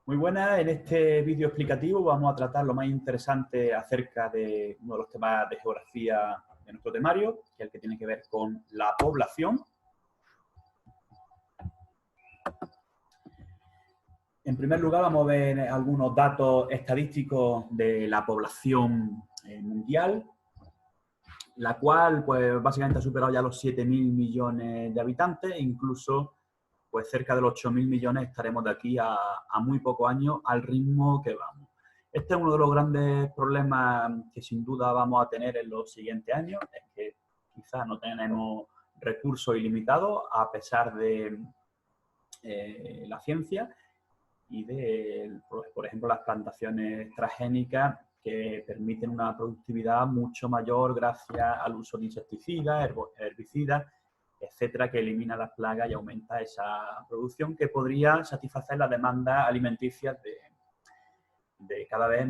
Muy buenas, en este vídeo explicativo vamos a tratar lo más interesante acerca de uno de los temas de geografía de nuestro temario, que es el que tiene que ver con la población. En primer lugar vamos a ver algunos datos estadísticos de la población mundial, la cual pues básicamente ha superado ya los 7.000 millones de habitantes, e incluso pues cerca de los 8.000 millones estaremos de aquí a muy pocos años al ritmo que vamos. Este es uno de los grandes problemas que sin duda vamos a tener en los siguientes años, es que quizás no tenemos recursos ilimitados a pesar de la ciencia y de, por ejemplo, las plantaciones transgénicas que permiten una productividad mucho mayor gracias al uso de insecticidas, herbicidas, etcétera, que elimina las plagas y aumenta esa producción que podría satisfacer las demandas alimenticias de cada vez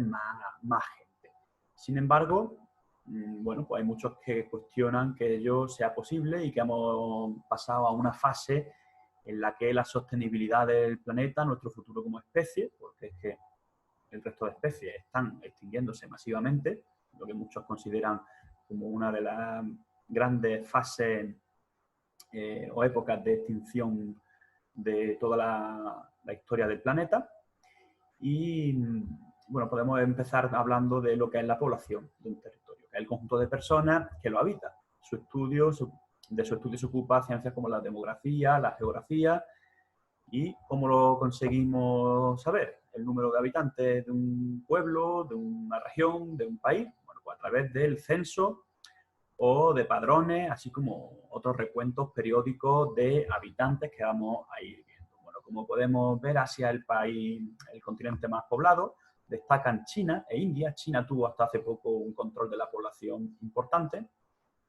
más gente. Sin embargo, bueno, pues hay muchos que cuestionan que ello sea posible y que hemos pasado a una fase en la que la sostenibilidad del planeta, nuestro futuro como especie, porque es que el resto de especies están extinguiéndose masivamente, lo que muchos consideran como una de las grandes fases o épocas de extinción de toda la historia del planeta. Y bueno, podemos empezar hablando de lo que es la población de un territorio, que es el conjunto de personas que lo habita. De su estudio se ocupa ciencias como la demografía, la geografía. ¿Y cómo lo conseguimos saber? El número de habitantes de un pueblo, de una región, de un país. Bueno, pues a través del censo o de padrones, así como otros recuentos periódicos de habitantes que vamos a ir viendo. Bueno, como podemos ver, Asia es el continente más poblado. Destacan China e India. China tuvo hasta hace poco un control de la población importante,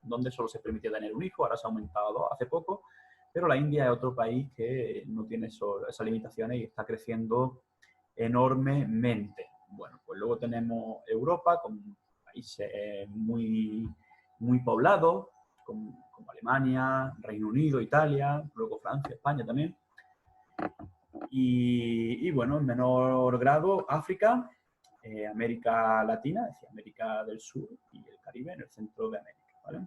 donde solo se permitía tener un hijo, ahora se ha aumentado a 2 hace poco, pero la India es otro país que no tiene esas limitaciones y está creciendo enormemente. Bueno, pues luego tenemos Europa con países muy poblados, como Alemania, Reino Unido, Italia, luego Francia, España también. Y bueno, en menor grado, África, América Latina, es decir, América del Sur y el Caribe en el centro de América, ¿vale?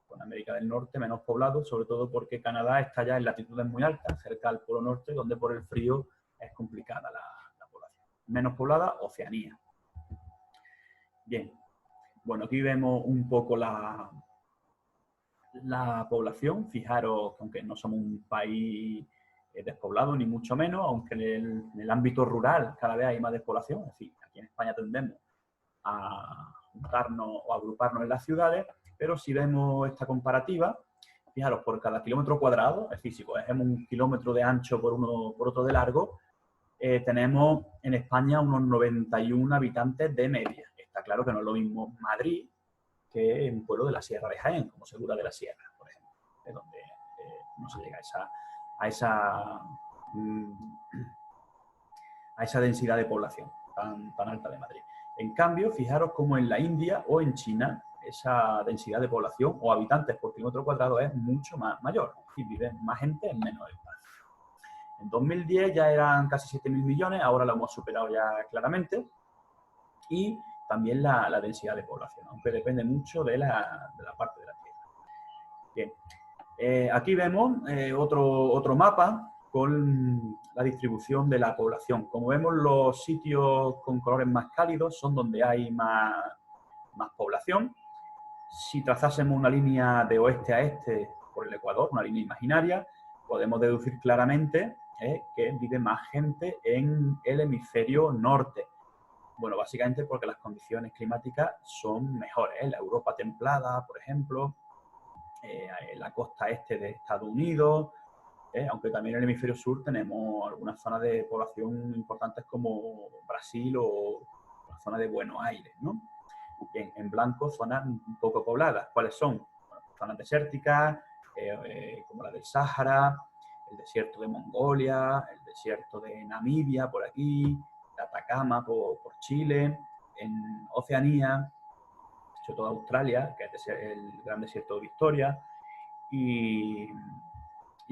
Con América del Norte menos poblado, sobre todo porque Canadá está ya en latitudes muy altas, cerca al Polo Norte, donde por el frío es complicada la población. Menos poblada, Oceanía. Bien, bueno, aquí vemos un poco la población. Fijaros que aunque no somos un país despoblado, ni mucho menos, aunque en el ámbito rural cada vez hay más despoblación, es decir, aquí en España tendemos a juntarnos o agruparnos en las ciudades, pero si vemos esta comparativa, fijaros, por cada kilómetro cuadrado, es decir, si cogemos un kilómetro de ancho por otro de largo, tenemos en España unos 91 habitantes de media. Está claro que no es lo mismo Madrid que un pueblo de la Sierra de Jaén, como Segura de la Sierra, por ejemplo, de donde no se llega a esa densidad de población tan alta de Madrid. En cambio, fijaros cómo en la India o en China esa densidad de población o habitantes por kilómetro cuadrado es mucho mayor, y vive más gente en menos espacio. En 2010 ya eran casi 7.000 millones, ahora lo hemos superado ya claramente, y también la densidad de población, aunque depende mucho de la parte de la Tierra. Bien, aquí vemos otro mapa con la distribución de la población. Como vemos, los sitios con colores más cálidos son donde hay más población. Si trazásemos una línea de oeste a este por el Ecuador, una línea imaginaria, podemos deducir claramente que vive más gente en el hemisferio norte. Bueno, básicamente porque las condiciones climáticas son mejores. La Europa templada, por ejemplo, la costa este de Estados Unidos, aunque también en el hemisferio sur tenemos algunas zonas de población importantes como Brasil o la zona de Buenos Aires, ¿no? Bien, en blanco, zonas un poco pobladas. ¿Cuáles son? Bueno, zonas desérticas, como la del Sáhara, el desierto de Mongolia, el desierto de Namibia, por aquí, de Atacama, por Chile, en Oceanía, sobre todo Australia, que es el gran desierto de Victoria, y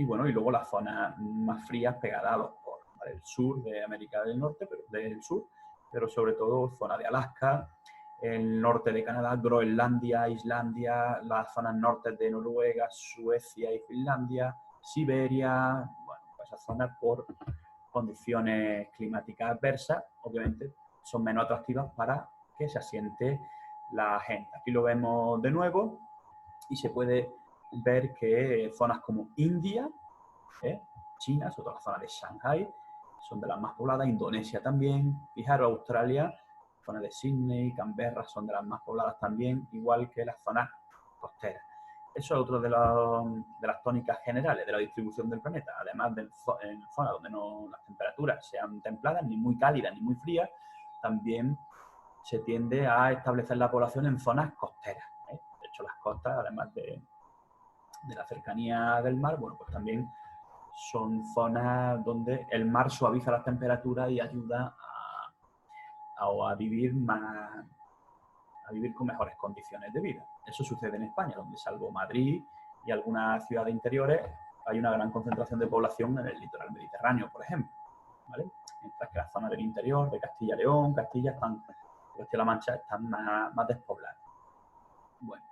bueno, y luego las zonas más frías pegadas a los polos, ¿vale? El sur de América del Norte, del sur, pero sobre todo zona de Alaska, el norte de Canadá, Groenlandia, Islandia, las zonas norte de Noruega, Suecia y Finlandia, Siberia, bueno, pues esas zonas por condiciones climáticas adversas, obviamente son menos atractivas para que se asiente la gente. Aquí lo vemos de nuevo y se puede ver que zonas como India, China, sobre todo la zona de Shanghai, son de las más pobladas, Indonesia también, fijaros, Australia, zona de Sydney, Canberra son de las más pobladas también, igual que las zonas costeras. Eso es otro de las tónicas generales de la distribución del planeta. Además de en zonas donde las temperaturas sean templadas, ni muy cálidas ni muy frías, también se tiende a establecer la población en zonas costeras. De hecho, las costas, además de la cercanía del mar, bueno, pues también son zonas donde el mar suaviza las temperaturas y ayuda a vivir con mejores condiciones de vida. Eso sucede en España, donde salvo Madrid y algunas ciudades interiores, hay una gran concentración de población en el litoral mediterráneo, por ejemplo, ¿vale? Mientras que las zonas del interior, de Castilla y León, Castilla-La Mancha, están más despobladas. Bueno,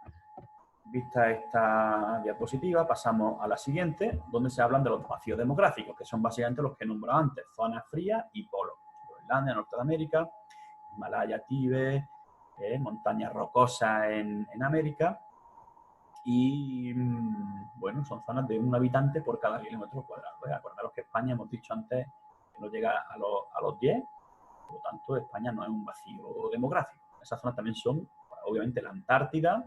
vista esta diapositiva, pasamos a la siguiente, donde se hablan de los vacíos demográficos, que son básicamente los que he nombrado antes, zonas frías y polos. Groenlandia, Norte de América, Himalaya, Tíbet, montañas rocosas en América, y bueno, son zonas de un habitante por cada kilómetro cuadrado. Acordaros que España, hemos dicho antes, que no llega a los 10, por lo tanto España no es un vacío demográfico. Esas zonas también son, obviamente, la Antártida,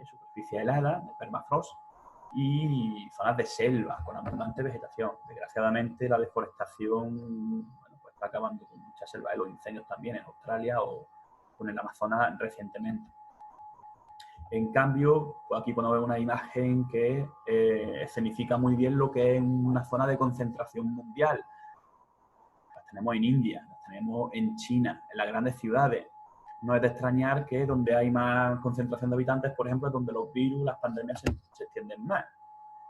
superficie helada, de permafrost, y zonas de selva con abundante vegetación. Desgraciadamente la deforestación, bueno, pues está acabando con mucha selva, los incendios también en Australia o en el Amazonas recientemente. En cambio, pues aquí podemos ver una imagen que escenifica muy bien lo que es una zona de concentración mundial. Las tenemos en India, las tenemos en China, en las grandes ciudades. No es de extrañar que donde hay más concentración de habitantes, por ejemplo, es donde los virus, las pandemias se extienden más.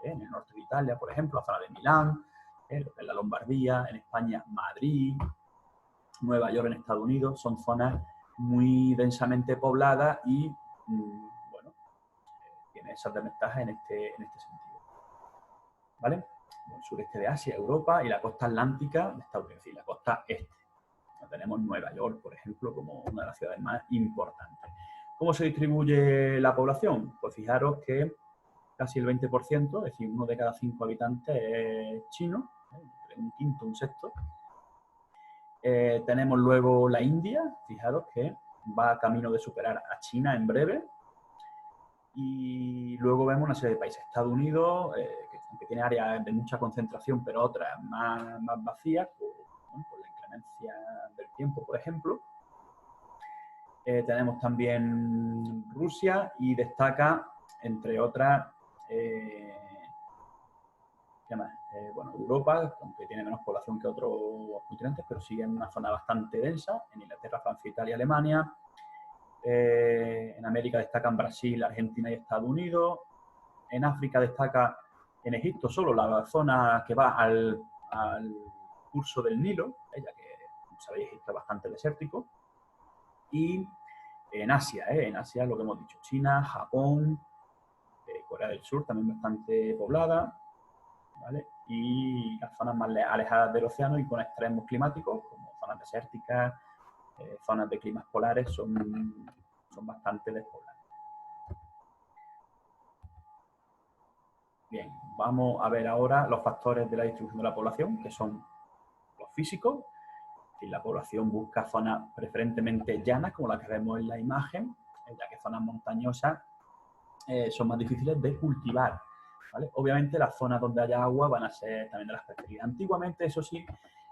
En el norte de Italia, por ejemplo, la zona de Milán, en la Lombardía, en España, Madrid, Nueva York en Estados Unidos, son zonas muy densamente pobladas y, bueno, tiene esas desventajas en este sentido. ¿Vale? El sureste de Asia, Europa y la costa atlántica de Estados Unidos, y la costa este. Tenemos Nueva York, por ejemplo, como una de las ciudades más importantes. ¿Cómo se distribuye la población? Pues fijaros que casi el 20%, es decir, 1 de cada 5 habitantes es chino, un quinto, un sexto. Tenemos luego la India, fijaros que va camino de superar a China en breve. Y luego vemos una serie de países. Estados Unidos, que tiene áreas de mucha concentración, pero otras más vacías, por la inclemencia del tiempo, por ejemplo. Tenemos también Rusia y destaca, entre otras, ¿qué más? Bueno, Europa, aunque tiene menos población que otros continentes, pero sigue en una zona bastante densa, en Inglaterra, Francia, Italia, Alemania. En América destacan Brasil, Argentina y Estados Unidos. En África destaca en Egipto solo la zona que va al curso del Nilo, ya que, como sabéis, Egipto es bastante desértico. Y en Asia lo que hemos dicho, China, Japón, Corea del Sur también bastante poblada, ¿vale? Y las zonas más alejadas del océano y con extremos climáticos, como zonas desérticas, zonas de climas polares, son bastante despobladas. Bien, vamos a ver ahora los factores de la distribución de la población, que son los físicos. Y la población busca zonas preferentemente llanas, como la que vemos en la imagen, ya que zonas montañosas son más difíciles de cultivar, ¿vale? Obviamente las zonas donde haya agua van a ser también de las preferidas. Antiguamente, eso sí,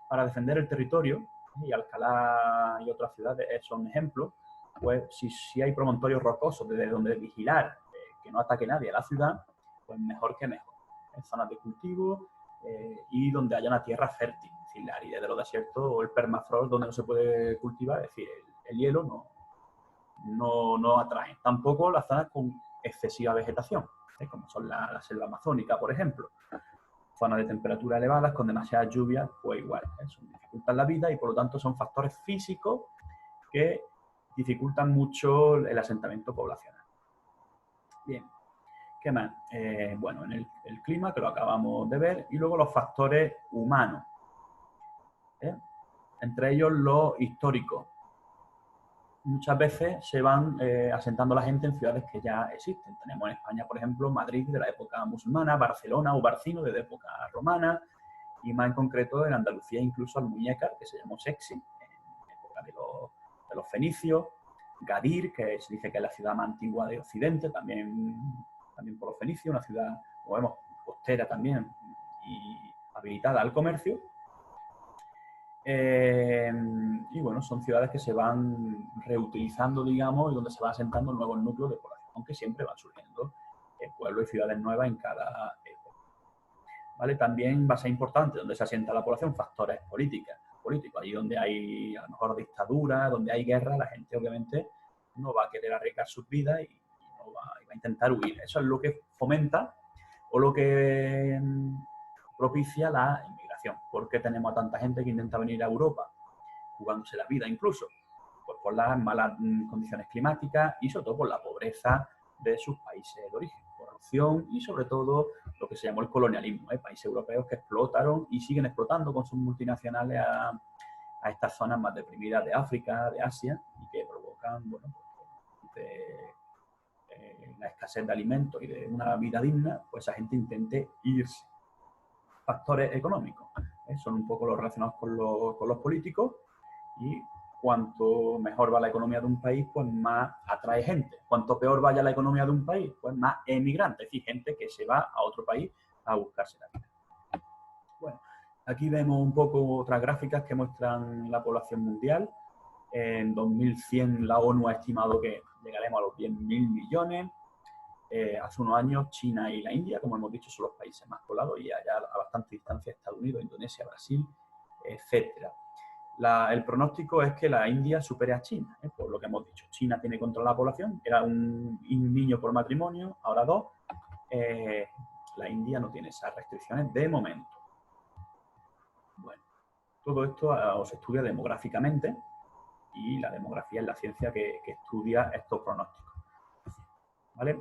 para defender el territorio, y Alcalá y otras ciudades son ejemplos, pues si hay promontorios rocosos desde donde vigilar que no ataque nadie a la ciudad, pues mejor que mejor. En zonas de cultivo y donde haya una tierra fértil, es decir, la aridez de los desiertos o el permafrost donde no se puede cultivar, es decir, el hielo no atrae. Tampoco las zonas con excesiva vegetación, como son la selva amazónica, por ejemplo. zonas de temperatura elevadas con demasiadas lluvias, pues igual, eso dificultan la vida y por lo tanto son factores físicos que dificultan mucho el asentamiento poblacional. Bien, ¿qué más? Bueno, en el clima, que lo acabamos de ver, y luego los factores humanos. Entre ellos los históricos. Muchas veces se van asentando la gente en ciudades que ya existen. Tenemos en España, por ejemplo, Madrid de la época musulmana, Barcelona o Barcino de la época romana, y más en concreto en Andalucía incluso Almuñécar, que se llamó Sexi, en época de los fenicios, Gadir, que se dice que es la ciudad más antigua de Occidente, también por los fenicios, una ciudad, como vemos, costera también y habilitada al comercio. Y bueno, son ciudades que se van reutilizando, digamos, y donde se van asentando nuevos núcleos de población, aunque siempre van surgiendo pueblos y ciudades nuevas en cada época. ¿Vale? También va a ser importante donde se asienta la población, factores políticos. Ahí donde hay a lo mejor dictadura, donde hay guerra, la gente obviamente no va a querer arriesgar sus vidas y va a intentar huir. Eso es lo que fomenta o lo que propicia la inmigración. ¿Por qué tenemos a tanta gente que intenta venir a Europa jugándose la vida incluso? Pues por las malas condiciones climáticas y sobre todo por la pobreza de sus países de origen, corrupción y sobre todo lo que se llamó el colonialismo, países europeos que explotaron y siguen explotando con sus multinacionales a estas zonas más deprimidas de África, de Asia, y que provocan, bueno, la escasez de alimentos y de una vida digna, pues esa gente intente irse. Factores económicos, son un poco los relacionados con los políticos, y cuanto mejor va la economía de un país, pues más atrae gente. Cuanto peor vaya la economía de un país, pues más emigrantes, es decir, gente que se va a otro país a buscarse la vida. Bueno, aquí vemos un poco otras gráficas que muestran la población mundial. En 2100 la ONU ha estimado que llegaremos a los 10.000 millones. Hace unos años China y la India, como hemos dicho, son los países más poblados, y allá a bastante distancia Estados Unidos, Indonesia, Brasil, etcétera. El pronóstico es que la India supere a China, por lo que hemos dicho. China tiene controlada la población, era un niño por matrimonio, ahora 2. La India no tiene esas restricciones de momento. Bueno, todo esto se estudia demográficamente, y la demografía es la ciencia que estudia estos pronósticos. ¿Vale?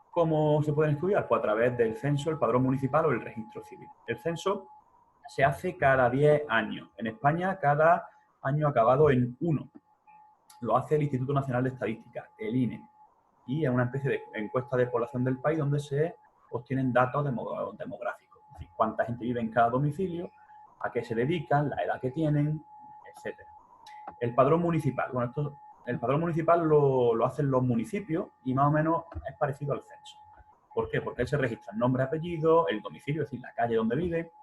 ¿Cómo se pueden estudiar? Pues a través del censo, el padrón municipal o el registro civil. El censo se hace cada 10 años. En España, cada año acabado en 1. Lo hace el Instituto Nacional de Estadística, el INE. Y es una especie de encuesta de población del país donde se obtienen datos demográficos. Es decir, cuánta gente vive en cada domicilio, a qué se dedican, la edad que tienen, etc. El padrón municipal. Bueno, el padrón municipal lo hacen los municipios y más o menos es parecido al censo. ¿Por qué? Porque él se registra el nombre, apellido, el domicilio, es decir, la calle donde vive,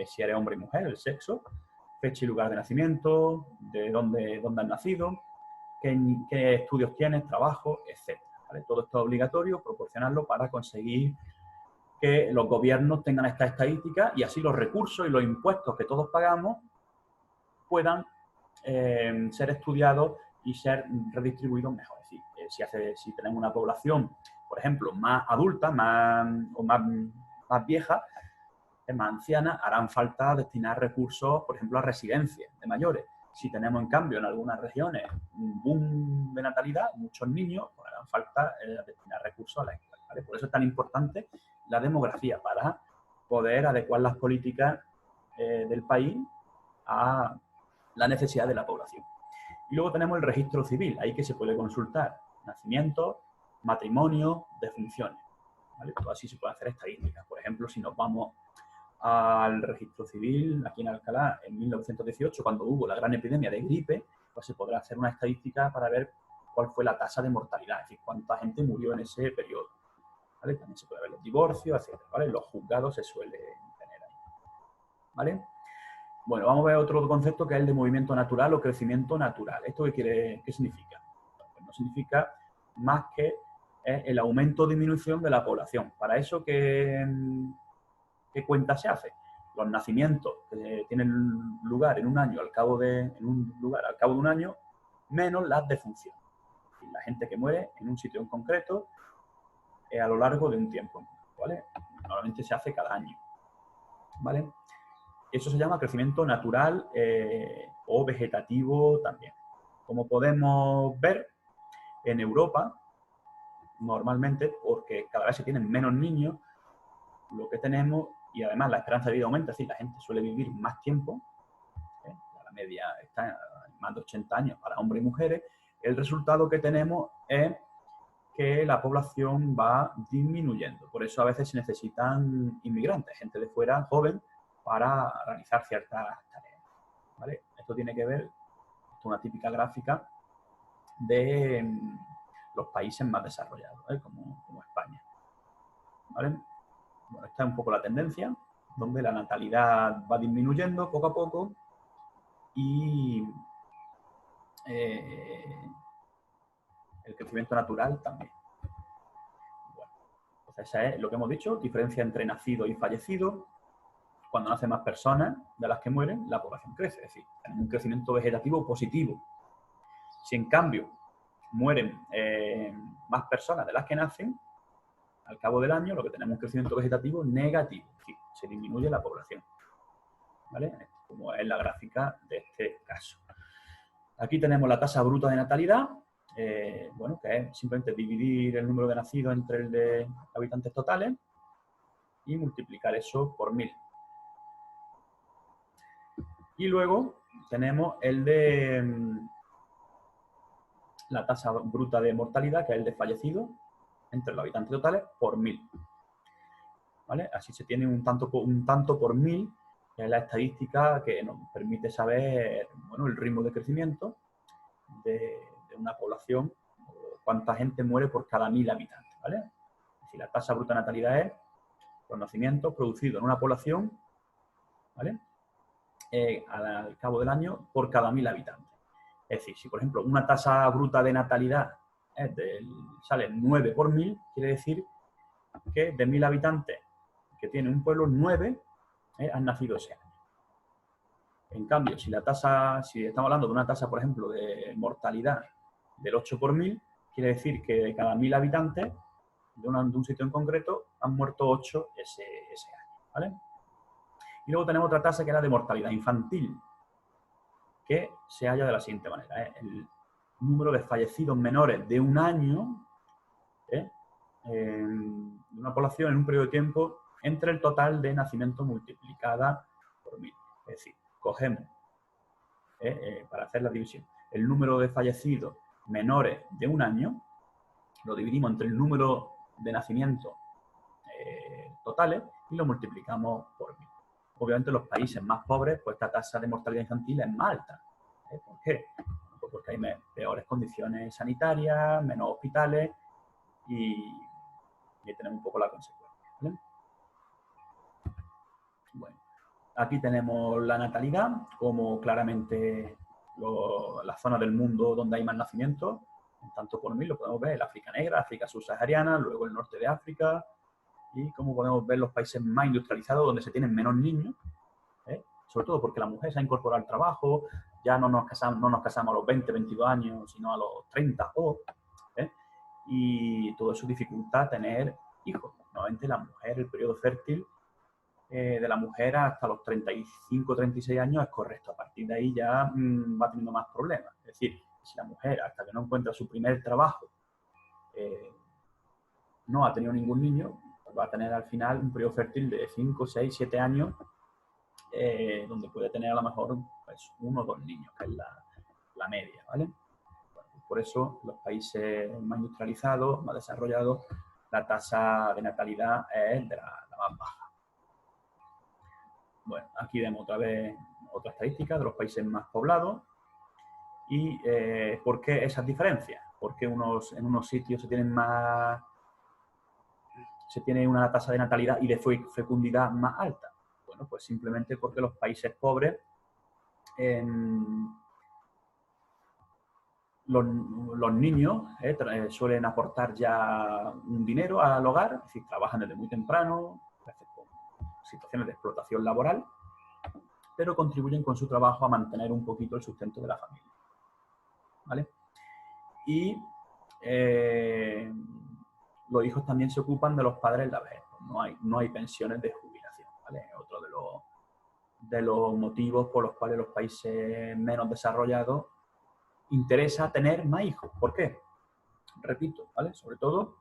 si eres hombre y mujer, el sexo, fecha y lugar de nacimiento, de dónde has nacido, qué estudios tienes, trabajo, etc. ¿Vale? Todo esto es obligatorio, proporcionarlo para conseguir que los gobiernos tengan estas estadísticas y así los recursos y los impuestos que todos pagamos puedan ser estudiados y ser redistribuidos mejor. Es decir, si tenemos una población, por ejemplo, más adulta o más vieja, más anciana, harán falta destinar recursos, por ejemplo, a residencias de mayores. Si tenemos, en cambio, en algunas regiones un boom de natalidad, muchos niños, pues harán falta destinar recursos a la escuela. ¿Vale? Por eso es tan importante la demografía, para poder adecuar las políticas del país a la necesidad de la población. Y luego tenemos el registro civil, ahí que se puede consultar nacimientos, matrimonio, defunciones. ¿Vale? Todo así se puede hacer estadísticas. Por ejemplo, si nos vamos al registro civil aquí en Alcalá en 1918, cuando hubo la gran epidemia de gripe, pues se podrá hacer una estadística para ver cuál fue la tasa de mortalidad, es decir, cuánta gente murió en ese periodo. ¿Vale? También se puede ver los divorcios, etc. ¿Vale? Los juzgados se suelen tener ahí. ¿Vale? Bueno, vamos a ver otro concepto que es el de movimiento natural o crecimiento natural. ¿Esto qué significa? Pues no significa más que el aumento o disminución de la población. Para eso, ¿qué cuenta se hace? Los nacimientos que tienen lugar en un año al cabo de un año, menos las defunciones. Y la gente que muere en un sitio en concreto a lo largo de un tiempo, ¿vale? Normalmente se hace cada año. ¿vale? Eso se llama crecimiento natural o vegetativo también. Como podemos ver, en Europa, normalmente, porque cada vez se tienen menos niños, lo que tenemos, y además la esperanza de vida aumenta, es decir, la gente suele vivir más tiempo, la media está en más de 80 años para hombres y mujeres, el resultado que tenemos es que la población va disminuyendo. Por eso a veces se necesitan inmigrantes, gente de fuera, joven, para realizar ciertas tareas, ¿vale? Esto tiene que ver, esto es una típica gráfica de los países más desarrollados, como España, ¿vale? Bueno, esta es un poco la tendencia, donde la natalidad va disminuyendo poco a poco y el crecimiento natural también. Bueno, pues esa es lo que hemos dicho, diferencia entre nacido y fallecido. Cuando nacen más personas de las que mueren, la población crece, es decir, tenemos un crecimiento vegetativo positivo. Si en cambio mueren más personas de las que nacen, al cabo del año lo que tenemos es un crecimiento vegetativo negativo, es decir, se disminuye la población, ¿vale? Como es la gráfica de este caso. Aquí tenemos la tasa bruta de natalidad, bueno, que es simplemente dividir el número de nacidos entre el de habitantes totales y multiplicar eso por 1000. Y luego tenemos el de la tasa bruta de mortalidad, que es el de fallecidos entre los habitantes totales por 1000. ¿Vale? Así se tiene un tanto por 1000, que es la estadística que nos permite saber, bueno, el ritmo de crecimiento de una población, cuánta gente muere por cada 1000 habitantes, ¿vale? Es decir, la tasa bruta de natalidad es los nacimientos producidos en una población, ¿vale? Al cabo del año por cada 1000 habitantes. Es decir, si por ejemplo una tasa bruta de natalidad sale 9 por 1000, quiere decir que de 1000 habitantes que tiene un pueblo, 9 han nacido ese año. En cambio, si estamos hablando de una tasa, por ejemplo, de mortalidad del 8 por 1000, quiere decir que de cada 1000 habitantes de un sitio en concreto han muerto 8 ese año, ¿vale? Y luego tenemos otra tasa que es la de mortalidad infantil, que se halla de la siguiente manera, ¿eh? El número de fallecidos menores de un año de una población en un periodo de tiempo entre el total de nacimientos multiplicada por 1000. Es decir, cogemos, para hacer la división, el número de fallecidos menores de un año, lo dividimos entre el número de nacimientos totales y lo multiplicamos por 1000. Obviamente en los países más pobres, pues esta tasa de mortalidad infantil es más alta. ¿Por qué? Pues porque hay peores condiciones sanitarias, menos hospitales y tenemos un poco la consecuencia, ¿vale? Bueno, aquí tenemos la natalidad, como claramente las zonas del mundo donde hay más nacimientos, en tanto por 1000 lo podemos ver, el África negra, África subsahariana, luego el norte de África, y como podemos ver los países más industrializados donde se tienen menos niños, sobre todo porque la mujer se ha incorporado al trabajo, ya no nos casamos a los 20, 22 años, sino a los 30 y todo eso dificulta tener hijos. Normalmente la mujer, el periodo fértil de la mujer hasta los 35, 36 años es correcto. A partir de ahí ya va teniendo más problemas. Es decir, si la mujer hasta que no encuentra su primer trabajo no ha tenido ningún niño, pues va a tener al final un periodo fértil de 5, 6, 7 años donde puede tener a lo mejor pues, 1 o 2 niños, que es la media, ¿vale? Bueno, por eso los países más industrializados, más desarrollados, la tasa de natalidad es de la más baja. Bueno, aquí vemos otra vez otra estadística de los países más poblados y ¿por qué esas diferencias? Porque en unos sitios se tiene una tasa de natalidad y de fecundidad más alta. Bueno, pues simplemente porque los países pobres los niños suelen aportar ya un dinero al hogar, es decir, trabajan desde muy temprano, a veces con situaciones de explotación laboral, pero contribuyen con su trabajo a mantener un poquito el sustento de la familia, ¿vale? Y los hijos también se ocupan de los padres en la vejez, no hay pensiones de jubilación, ¿vale? Otro de los motivos por los cuales los países menos desarrollados interesa tener más hijos. ¿Por qué? Repito, ¿vale? Sobre todo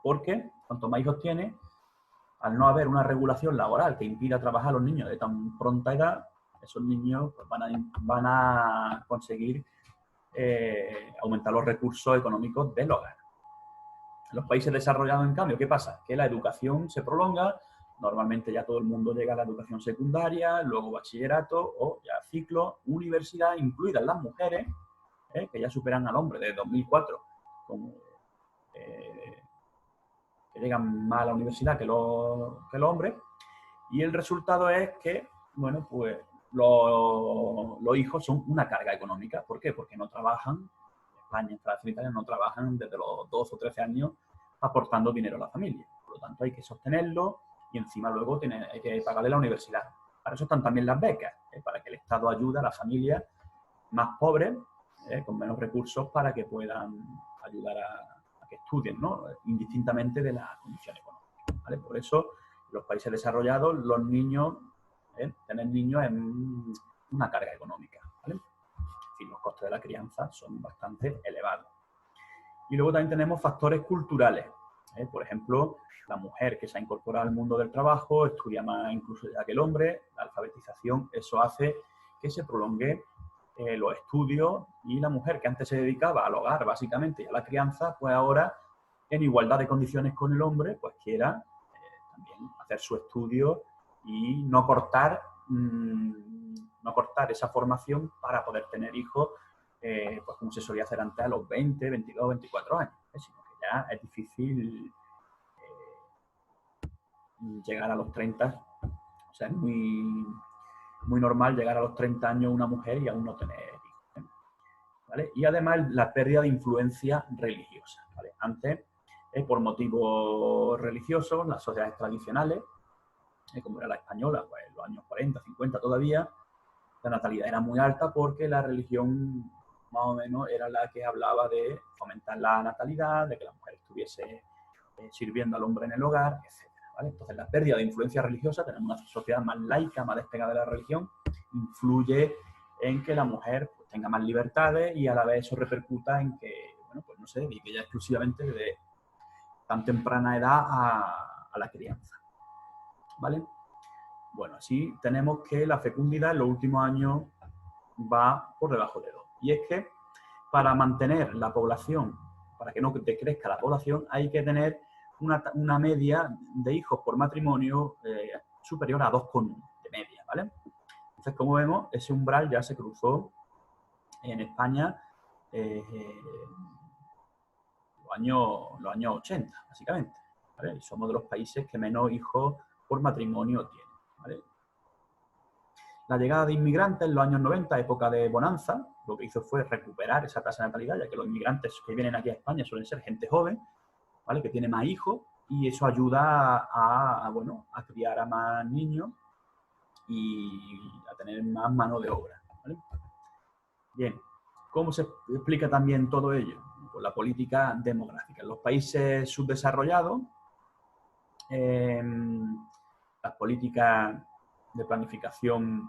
porque cuanto más hijos tiene, al no haber una regulación laboral que impida trabajar a los niños de tan pronta edad, esos niños pues, van a conseguir aumentar los recursos económicos del hogar. En los países desarrollados, en cambio, ¿qué pasa? Que la educación se prolonga, normalmente ya todo el mundo llega a la educación secundaria, luego bachillerato o ya ciclo, universidad, incluidas las mujeres, que ya superan al hombre desde 2004, como, que llegan más a la universidad que los hombres, y el resultado es que, bueno, pues los hijos son una carga económica. ¿Por qué? Porque no trabajan, España, Francia, Italia no trabajan desde los 12 o 13 años aportando dinero a la familia. Por lo tanto, hay que sostenerlo y encima luego hay que pagarle la universidad. Para eso están también las becas, para que el Estado ayude a las familias más pobres, con menos recursos, para que puedan ayudar a que estudien, ¿no? Indistintamente de la condición económica, ¿vale? Por eso, en los países desarrollados, los niños, tener niños es una carga económica, ¿vale? En fin, los costes de la crianza son bastante elevados. Y luego también tenemos factores culturales. Por ejemplo, la mujer que se ha incorporado al mundo del trabajo estudia más incluso ya que el hombre, la alfabetización, eso hace que se prolongue los estudios, y la mujer que antes se dedicaba al hogar básicamente y a la crianza, pues ahora en igualdad de condiciones con el hombre, pues quiera también hacer su estudio y no cortar esa formación para poder tener hijos, pues como se solía hacer antes a los 20, 22, 24 años, sino que ya es difícil llegar a los 30, o sea, es muy normal llegar a los 30 años una mujer y aún no tener hijos, ¿vale? Y además la pérdida de influencia religiosa, ¿vale? Antes, por motivos religiosos, las sociedades tradicionales, como era la española, pues en los años 40, 50 todavía, la natalidad era muy alta porque la religión más o menos era la que hablaba de fomentar la natalidad, de que la mujer estuviese sirviendo al hombre en el hogar, etc. ¿Vale? Entonces, la pérdida de influencia religiosa, tenemos una sociedad más laica, más despegada de la religión, influye en que la mujer pues, tenga más libertades, y a la vez eso repercuta en que, bueno, pues no se dedique ya exclusivamente de tan temprana edad a la crianza, ¿vale? Bueno, así tenemos que la fecundidad en los últimos años va por debajo de 2. Y es que para mantener la población, para que no decrezca la población, hay que tener una media de hijos por matrimonio superior a 2,1 de media, ¿vale? Entonces, como vemos, ese umbral ya se cruzó en España los años 80, básicamente, ¿vale? Y somos de los países que menos hijos por matrimonio tienen, ¿vale? La llegada de inmigrantes en los años 90, época de bonanza, lo que hizo fue recuperar esa tasa de natalidad, ya que los inmigrantes que vienen aquí a España suelen ser gente joven, ¿vale? Que tiene más hijos, y eso ayuda bueno, a criar a más niños y a tener más mano de obra, ¿vale? Bien, ¿cómo se explica también todo ello? Pues la política demográfica. En los países subdesarrollados, las políticas de planificación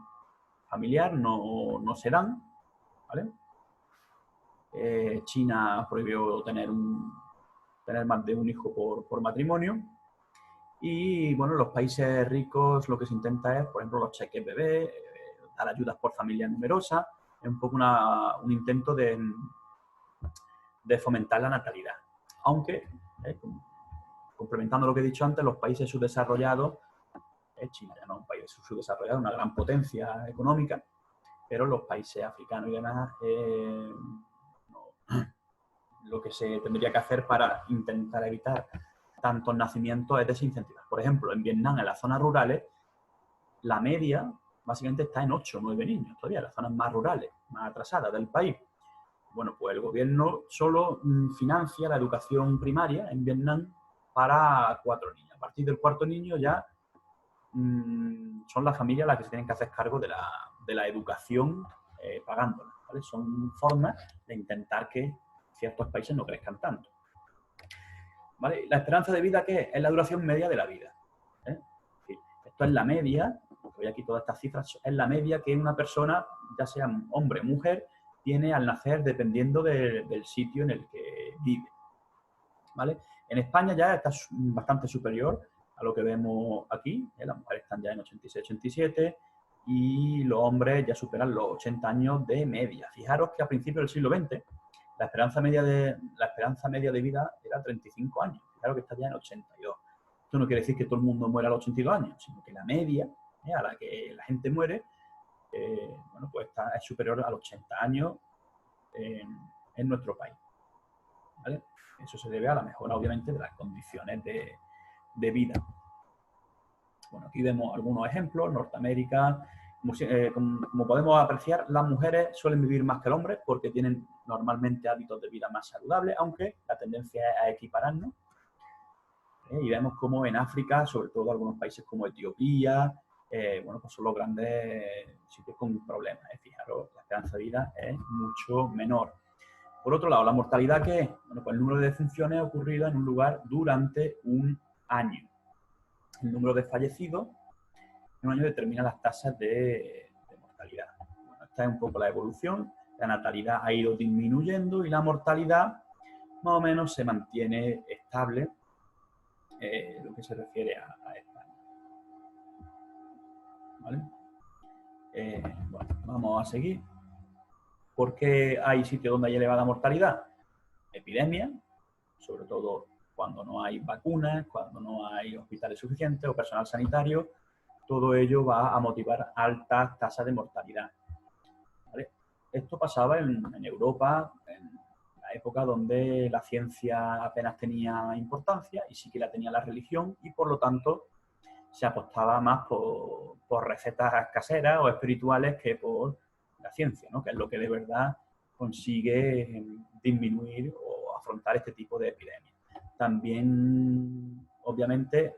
familiar no se dan, ¿vale? China prohibió tener más de un hijo por matrimonio. Y bueno, en los países ricos lo que se intenta es, por ejemplo, los cheques bebé, dar ayudas por familias numerosas. Es un poco un intento de fomentar la natalidad. Aunque, complementando lo que he dicho antes, los países subdesarrollados, China ya no es un país subdesarrollado, una gran potencia económica, pero los países africanos y demás, lo que se tendría que hacer para intentar evitar tantos nacimientos es desincentivar. Por ejemplo, en Vietnam, en las zonas rurales, la media básicamente está en 8 o 9 niños todavía, las zonas más rurales, más atrasadas del país. Bueno, pues el gobierno solo financia la educación primaria en Vietnam para 4 niños. A partir del 4.º niño ya son las familias las que se tienen que hacer cargo de la educación pagándola, ¿vale? Son formas de intentar que ciertos países no crezcan tanto, ¿vale? La esperanza de vida, ¿qué es? Es la duración media de la vida, ¿eh? Sí. Esto es la media, voy aquí todas estas cifras, es la media que una persona, ya sea hombre o mujer, tiene al nacer dependiendo del sitio en el que vive, ¿vale? En España ya está bastante superior a lo que vemos aquí. Las mujeres están ya en 86, 87 y los hombres ya superan los 80 años de media. Fijaros que a principios del siglo XX la esperanza media de vida era 35 años. Fijaros que está ya en 82. Esto no quiere decir que todo el mundo muera a los 82 años, sino que la media a la que la gente muere bueno, pues es superior a los 80 años en nuestro país, ¿vale? Eso se debe a la mejora, obviamente, de las condiciones de vida. Bueno, aquí vemos algunos ejemplos. Norteamérica, como podemos apreciar, las mujeres suelen vivir más que el hombre porque tienen normalmente hábitos de vida más saludables, aunque la tendencia es a equipararnos. Y vemos como en África, sobre todo algunos países como Etiopía, bueno, pues son los grandes sitios con problemas. Fijaros, la esperanza de vida es mucho menor. Por otro lado, la mortalidad, ¿qué es? Bueno, pues el número de defunciones ocurridas en un lugar durante un año. El número de fallecidos en un año determina las tasas de mortalidad. Bueno, esta es un poco la evolución. La natalidad ha ido disminuyendo y la mortalidad más o menos se mantiene estable lo que se refiere a España. ¿Vale? Bueno, vamos a seguir. ¿Por qué hay sitios donde hay elevada mortalidad? Epidemia, sobre todo cuando no hay vacunas, cuando no hay hospitales suficientes o personal sanitario. Todo ello va a motivar altas tasas de mortalidad, ¿vale? Esto pasaba en Europa, en la época donde la ciencia apenas tenía importancia y sí que la tenía la religión y por lo tanto se apostaba más por recetas caseras o espirituales que por la ciencia, ¿no? Que es lo que de verdad consigue disminuir o afrontar este tipo de epidemias. También, obviamente,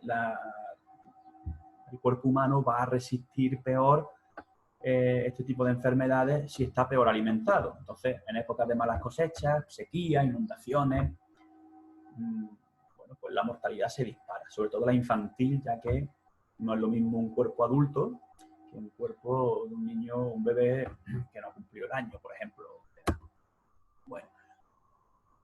el cuerpo humano va a resistir peor este tipo de enfermedades si está peor alimentado. Entonces, en épocas de malas cosechas, sequía, inundaciones, bueno, pues la mortalidad se dispara, sobre todo la infantil, ya que no es lo mismo un cuerpo adulto que un cuerpo de un niño, un bebé que no ha cumplido el año, por ejemplo. Bueno,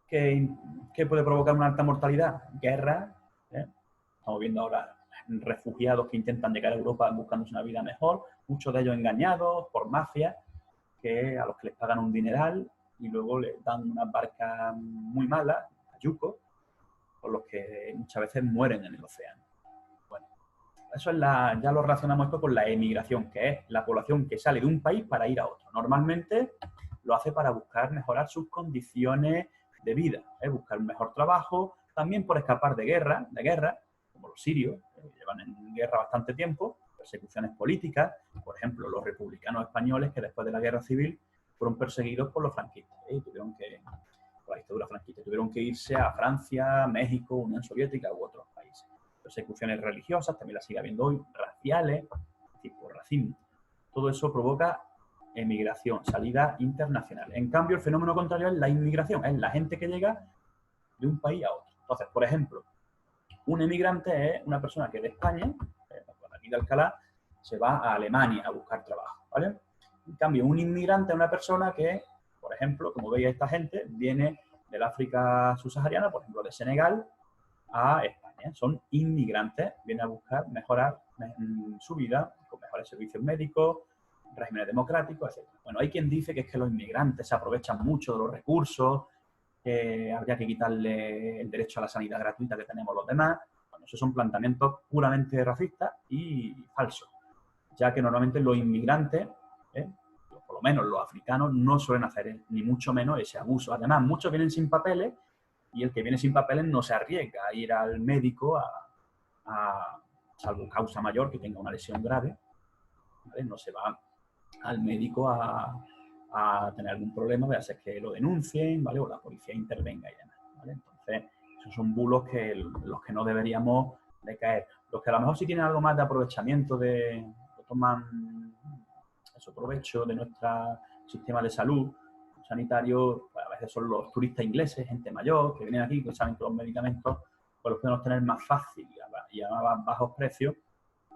¿qué puede provocar una alta mortalidad? Guerra, estamos viendo ahora refugiados que intentan llegar a Europa buscándose una vida mejor, muchos de ellos engañados por mafias a los que les pagan un dineral y luego les dan unas barcas muy malas, yucos, por los que muchas veces mueren en el océano. Bueno, eso es ya lo relacionamos esto con la emigración, que es la población que sale de un país para ir a otro. Normalmente lo hace para buscar mejorar sus condiciones de vida, buscar un mejor trabajo, también por escapar de guerra, como los sirios, que llevan en guerra bastante tiempo, persecuciones políticas, por ejemplo, los republicanos españoles que después de la guerra civil fueron perseguidos por los franquistas, por la dictadura franquista, tuvieron que irse a Francia, México, Unión Soviética u otros países. Persecuciones religiosas, también las sigue habiendo hoy, raciales, tipo racismo. Todo eso provoca emigración, salida internacional. En cambio, el fenómeno contrario es la inmigración, es la gente que llega de un país a otro. Entonces, por ejemplo, un emigrante es una persona que de España, por aquí de Alcalá, se va a Alemania a buscar trabajo, ¿vale? En cambio, un inmigrante es una persona que, por ejemplo, como veis esta gente, viene del África subsahariana, por ejemplo, de Senegal, a España. Son inmigrantes, vienen a buscar mejorar su vida con mejores servicios médicos, regímenes democráticos, etc. Bueno, hay quien dice que es que los inmigrantes se aprovechan mucho de los recursos, que habría que quitarle el derecho a la sanidad gratuita que tenemos los demás. Bueno, esos son planteamientos puramente racistas y falsos, ya que normalmente los inmigrantes, por lo menos los africanos, no suelen hacer ni mucho menos ese abuso. Además, muchos vienen sin papeles y el que viene sin papeles no se arriesga a ir al médico salvo causa mayor, que tenga una lesión grave, ¿vale? No se va al médico a tener algún problema, voy a hacer que lo denuncien, ¿vale? O la policía intervenga y demás, ¿vale? Entonces, esos son bulos los que no deberíamos de caer. Los que a lo mejor sí tienen algo más de aprovechamiento, toman eso, provecho de nuestro sistema de salud sanitario, pues a veces son los turistas ingleses, gente mayor, que vienen aquí, que saben que los medicamentos pues los podemos tener más fácil y a bajos precios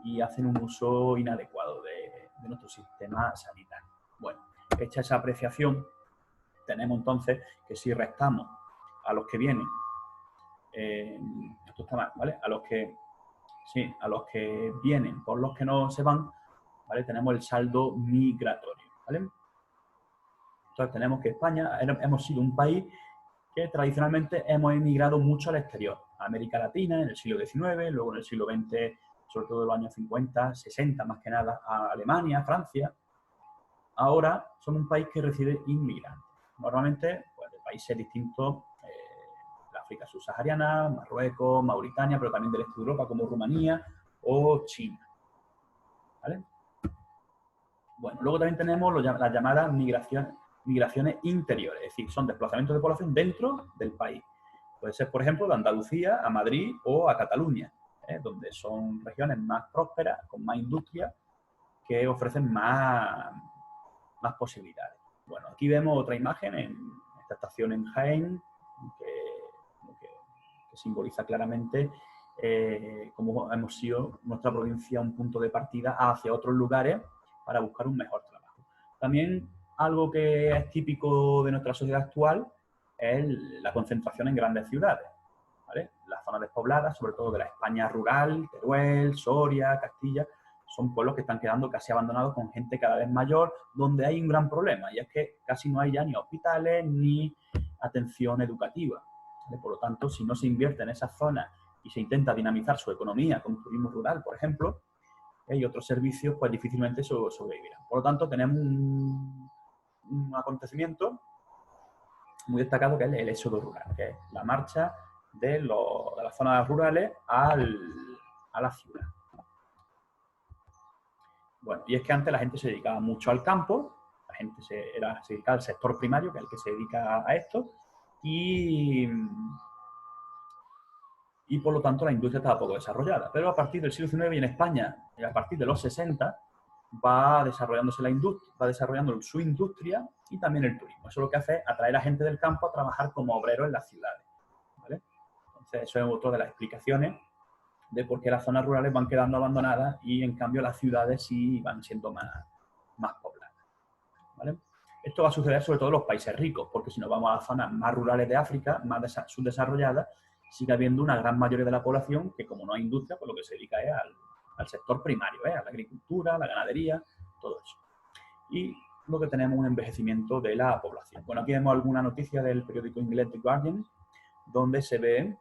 y hacen un uso inadecuado de nuestro sistema sanitario. Bueno, hecha esa apreciación, tenemos entonces que si restamos a los que vienen, esto está mal, ¿vale? A los que vienen por los que no se van, ¿vale? Tenemos el saldo migratorio, ¿vale? Entonces tenemos que España, hemos sido un país que tradicionalmente hemos emigrado mucho al exterior, a América Latina en el siglo XIX, luego en el siglo XX, sobre todo en los años 50, 60 más que nada, a Alemania, Francia. Ahora somos un país que recibe inmigrantes, normalmente pues, de países distintos, de África subsahariana, Marruecos, Mauritania, pero también del este de Europa como Rumanía o China, ¿vale? Bueno, luego también tenemos las llamadas migraciones interiores, es decir, son desplazamientos de población dentro del país. Puede ser, por ejemplo, de Andalucía a Madrid o a Cataluña, donde son regiones más prósperas, con más industria, que ofrecen más posibilidades. Bueno, aquí vemos otra imagen en esta estación en Jaén, que simboliza claramente cómo hemos sido nuestra provincia un punto de partida hacia otros lugares para buscar un mejor trabajo. También algo que es típico de nuestra sociedad actual es la concentración en grandes ciudades, ¿vale? Las zonas despobladas, sobre todo de la España rural, Teruel, Soria, Castilla, son pueblos que están quedando casi abandonados con gente cada vez mayor, donde hay un gran problema, y es que casi no hay ya ni hospitales ni atención educativa. ¿Vale? Por lo tanto, si no se invierte en esas zonas y se intenta dinamizar su economía con turismo rural, por ejemplo, y otros servicios, pues difícilmente sobrevivirán. Por lo tanto, tenemos un acontecimiento muy destacado que es el éxodo rural, que es la marcha de las zonas rurales a la ciudad. Bueno, y es que antes la gente se dedicaba mucho al campo, la gente se dedicaba al sector primario, que es el que se dedica a esto, y por lo tanto la industria estaba poco desarrollada. Pero a partir del siglo XIX y en España, a partir de los 60, va desarrollándose va desarrollando su industria y también el turismo. Eso lo que hace es atraer a gente del campo a trabajar como obrero en las ciudades, ¿vale? Entonces, eso es otra de las explicaciones de por qué las zonas rurales van quedando abandonadas y, en cambio, las ciudades sí van siendo más pobladas, ¿vale? Esto va a suceder sobre todo en los países ricos, porque si nos vamos a las zonas más rurales de África, más subdesarrolladas, sigue habiendo una gran mayoría de la población que, como no hay industria, pues lo que se dedica es al sector primario, a la agricultura, a la ganadería, todo eso. Y lo que tenemos es un envejecimiento de la población. Bueno, aquí vemos alguna noticia del periódico inglés The Guardian, donde se ve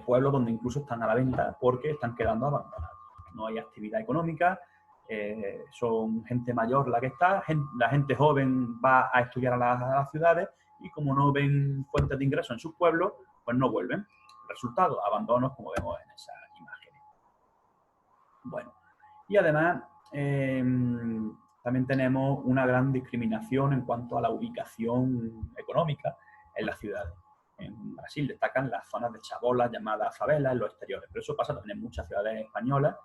pueblos donde incluso están a la venta porque están quedando abandonados. No hay actividad económica, son gente mayor la que está, la gente joven va a estudiar a las ciudades y como no ven fuentes de ingreso en sus pueblos, pues no vuelven. El resultado, abandonos, como vemos en esas imágenes. Bueno, y además también tenemos una gran discriminación en cuanto a la ubicación económica en las ciudades. En Brasil destacan las zonas de chabolas llamadas favelas en los exteriores, pero eso pasa también en muchas ciudades españolas,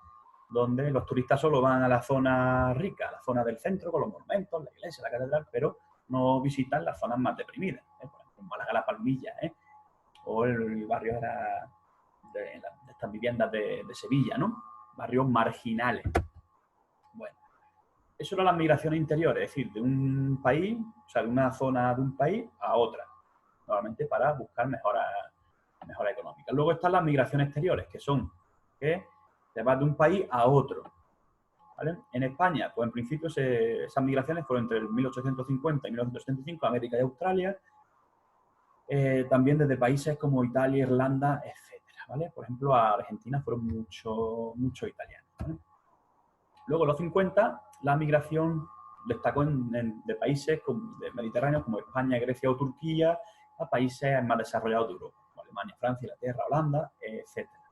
donde los turistas solo van a la zona rica, a la zona del centro, con los monumentos, la iglesia, la catedral, pero no visitan las zonas más deprimidas, por ejemplo, en Málaga, La Palmilla, o el barrio de estas viviendas de Sevilla, ¿no? Barrios marginales. Bueno, eso eran las migraciones interiores, es decir, de un país, o sea, de una zona de un país a otra, normalmente para buscar mejora económica. Luego están las migraciones exteriores, que son que te vas de un país a otro, ¿vale? En España, pues en principio esas migraciones fueron entre el 1850 y 1975 a América y Australia, también desde países como Italia, Irlanda, etcétera, ¿vale? Por ejemplo, a Argentina fueron muchos italianos, ¿vale? Luego, en los 50, la migración destacó de países mediterráneos como España, Grecia o Turquía a países más desarrollados de Europa, como Alemania, Francia, Inglaterra, Holanda, etcétera,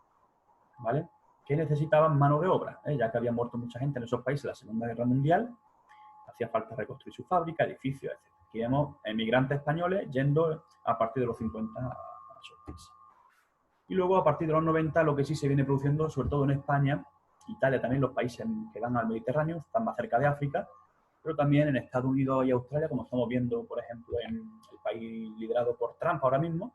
¿vale? Que necesitaban mano de obra, ya que había muerto mucha gente en esos países en la Segunda Guerra Mundial, hacía falta reconstruir su fábrica, edificios, etc. Aquí vemos emigrantes españoles yendo a partir de los 50 a esos países. Y luego, a partir de los 90, lo que sí se viene produciendo, sobre todo en España, Italia también, los países que dan al Mediterráneo, están más cerca de África, pero también en Estados Unidos y Australia, como estamos viendo, por ejemplo, en el país liderado por Trump ahora mismo,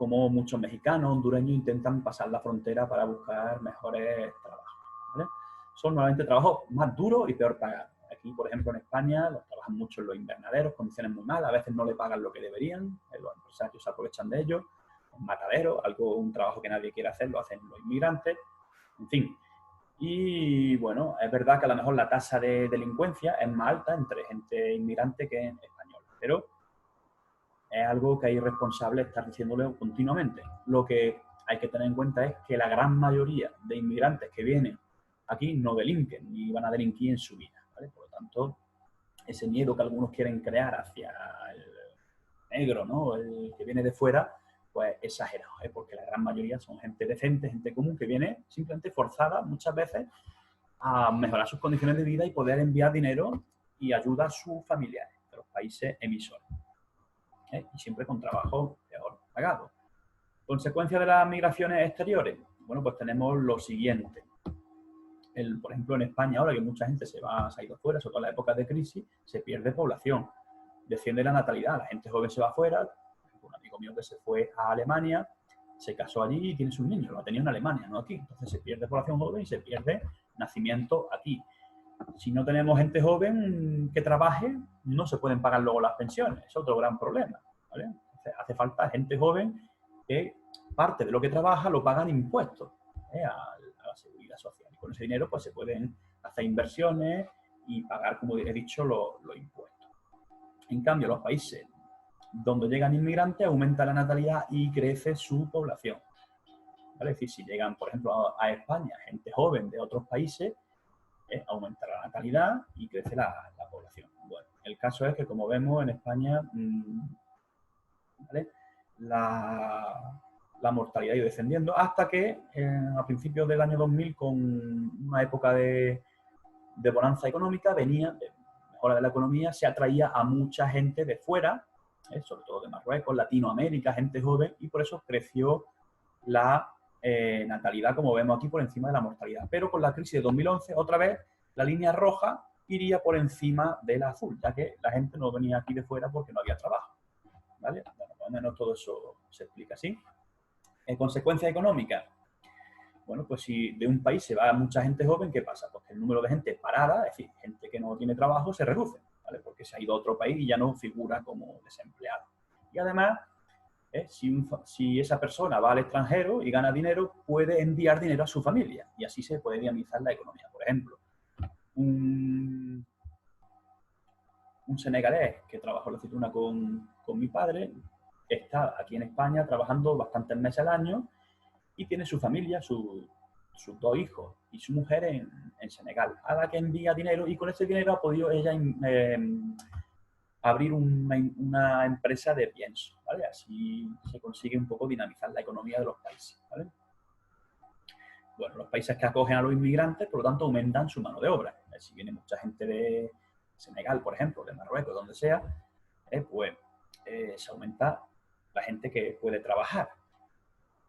como muchos mexicanos, hondureños intentan pasar la frontera para buscar mejores trabajos, ¿vale? Son normalmente trabajos más duros y peor pagados. Aquí, por ejemplo, en España, los trabajan mucho en los invernaderos, condiciones muy malas, a veces no le pagan lo que deberían, los empresarios se aprovechan de ellos, en mataderos, un trabajo que nadie quiere hacer, lo hacen los inmigrantes, en fin. Y bueno, es verdad que a lo mejor la tasa de delincuencia es más alta entre gente inmigrante que española, pero es algo que hay responsables estar diciéndole continuamente. Lo que hay que tener en cuenta es que la gran mayoría de inmigrantes que vienen aquí no delinquen ni van a delinquir en su vida, ¿vale? Por lo tanto, ese miedo que algunos quieren crear hacia el negro, ¿no? El que viene de fuera, pues exagerado, ¿eh? Porque la gran mayoría son gente decente, gente común que viene simplemente forzada muchas veces a mejorar sus condiciones de vida y poder enviar dinero y ayuda a sus familiares de los países emisores, ¿eh? Y siempre con trabajo peor pagado. ¿Consecuencia de las migraciones exteriores? Bueno, pues tenemos lo siguiente. Por ejemplo, en España, ahora que mucha gente se ha ido fuera, sobre todo en la época de crisis, se pierde población, desciende la natalidad, la gente joven se va fuera. Un amigo mío que se fue a Alemania, se casó allí y tiene sus niños, lo ha tenido en Alemania, no aquí. Entonces se pierde población joven y se pierde nacimiento aquí. Si no tenemos gente joven que trabaje, no se pueden pagar luego las pensiones, es otro gran problema, ¿vale? Entonces, hace falta gente joven que parte de lo que trabaja lo pagan impuestos, a la seguridad social. Y con ese dinero pues se pueden hacer inversiones y pagar, como he dicho, los impuestos. En cambio, los países donde llegan inmigrantes aumenta la natalidad y crece su población, ¿vale? Es decir, si llegan, por ejemplo, a España gente joven de otros países, aumenta la natalidad y crece la población. Bueno, el caso es que, como vemos, en España, ¿vale?, la mortalidad ha ido descendiendo hasta que a principios del año 2000, con una época de bonanza económica, venía de mejora de la economía, se atraía a mucha gente de fuera, sobre todo de Marruecos, Latinoamérica, gente joven, y por eso creció la natalidad, como vemos aquí, por encima de la mortalidad. Pero con la crisis de 2011, otra vez, la línea roja iría por encima de la azul, ya que la gente no venía aquí de fuera porque no había trabajo, ¿vale? Bueno, más o menos todo eso se explica así. En consecuencia económica, bueno, pues si de un país se va mucha gente joven, ¿qué pasa? Pues que el número de gente parada, es decir, gente que no tiene trabajo, se reduce, ¿vale? Porque se ha ido a otro país y ya no figura como desempleado. Y además, si esa persona va al extranjero y gana dinero, puede enviar dinero a su familia y así se puede dinamizar la economía. Por ejemplo, un senegalés que trabajó en la aceituna con mi padre está aquí en España trabajando bastantes meses al año y tiene su familia, sus 2 hijos y su mujer en Senegal, a la que envía dinero, y con ese dinero ha podido ella abrir una empresa de pienso, ¿vale? Así se consigue un poco dinamizar la economía de los países, ¿vale? Bueno, los países que acogen a los inmigrantes, por lo tanto, aumentan su mano de obra. Si viene mucha gente de Senegal, por ejemplo, de Marruecos, donde sea, pues se aumenta la gente que puede trabajar.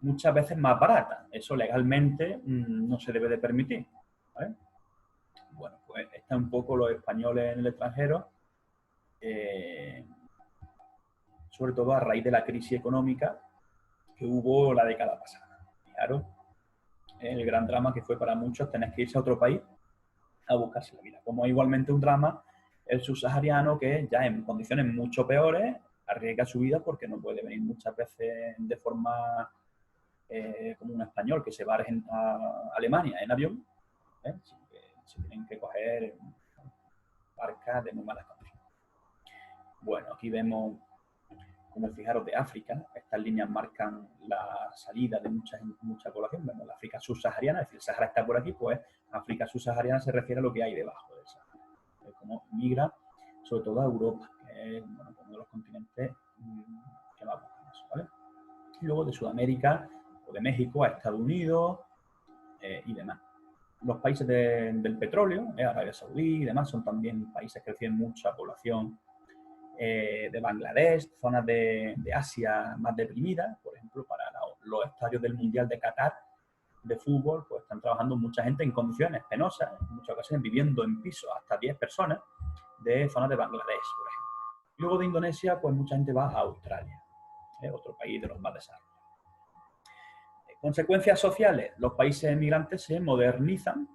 Muchas veces más barata. Eso legalmente no se debe de permitir, ¿vale? Bueno, pues está un poco los españoles en el extranjero, sobre todo a raíz de la crisis económica que hubo la década pasada. Fijaros, el gran drama que fue para muchos tener que irse a otro país a buscarse la vida. Como igualmente un drama el subsahariano, que ya en condiciones mucho peores arriesga su vida porque no puede venir muchas veces de forma como un español que se va a Alemania en avión, sino que se tienen que coger barcas de muy malas condiciones. Bueno, aquí vemos, como fijaros, de África. Estas líneas marcan la salida de mucha población. Vemos la África subsahariana, es decir, el Sahara está por aquí, pues África subsahariana se refiere a lo que hay debajo del Sahara. Es como migra, sobre todo a Europa, que es uno de los continentes que más buscan eso, ¿vale? Y luego de Sudamérica o de México a Estados Unidos y demás. Los países del petróleo, Arabia Saudí y demás, son también países que reciben mucha población de Bangladesh, zonas de Asia más deprimidas. Por ejemplo, para los estadios del Mundial de Qatar de fútbol, pues están trabajando mucha gente en condiciones penosas, en muchas ocasiones viviendo en pisos hasta 10 personas de zonas de Bangladesh, por ejemplo. Y luego de Indonesia, pues mucha gente va a Australia, otro país de los más desarrollados. Consecuencias sociales. Los países emigrantes se modernizan,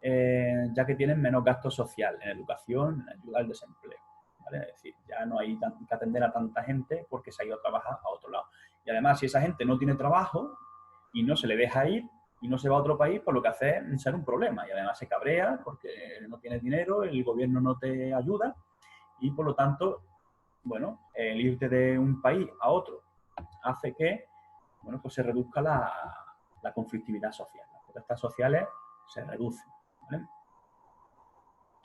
ya que tienen menos gasto social en educación, en ayuda al desempleo. ¿Vale? Es decir, ya no hay que atender a tanta gente porque se ha ido a trabajar a otro lado. Y además, si esa gente no tiene trabajo y no se le deja ir y no se va a otro país, pues lo que hace es ser un problema. Y además se cabrea porque no tienes dinero, el gobierno no te ayuda y por lo tanto, bueno, el irte de un país a otro hace que, bueno, pues se reduzca la conflictividad social. Las protestas sociales se reducen, ¿vale?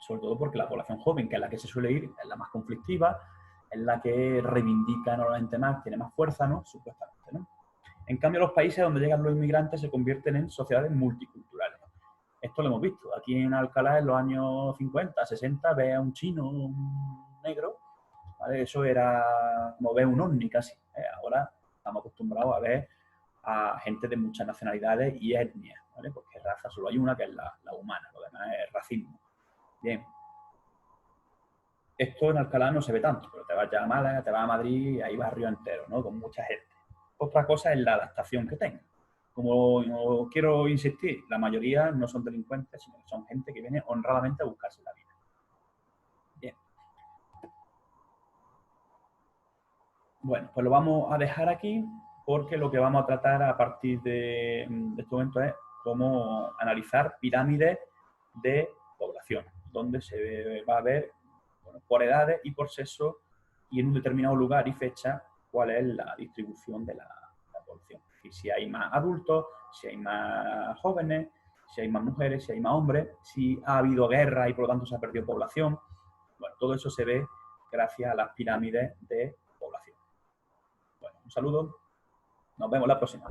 Sobre todo porque la población joven, que es la que se suele ir, es la más conflictiva, es la que reivindica normalmente más, tiene más fuerza, ¿no? Supuestamente, ¿no? En cambio, los países donde llegan los inmigrantes se convierten en sociedades multiculturales. Esto lo hemos visto. Aquí en Alcalá, en los años 50, 60, ve a un chino, un negro, ¿vale? Eso era como ver un ovni casi. Ahora estamos acostumbrados a ver a gente de muchas nacionalidades y etnias, ¿vale? Porque raza solo hay una, que es la humana, lo demás es racismo. Bien. Esto en Alcalá no se ve tanto, pero te vas ya a Málaga, te vas a Madrid, hay barrios enteros, ¿no? Con mucha gente. Otra cosa es la adaptación que tengan. Como no quiero insistir, la mayoría no son delincuentes, sino que son gente que viene honradamente a buscarse la vida. Bien. Bueno, pues lo vamos a dejar aquí porque lo que vamos a tratar a partir de este momento es cómo analizar pirámides de población, donde se va a ver, bueno, por edades y por sexo y en un determinado lugar y fecha cuál es la distribución de la población. Y si hay más adultos, si hay más jóvenes, si hay más mujeres, si hay más hombres, si ha habido guerra y por lo tanto se ha perdido población. Bueno, todo eso se ve gracias a las pirámides de población. Bueno, un saludo, nos vemos la próxima.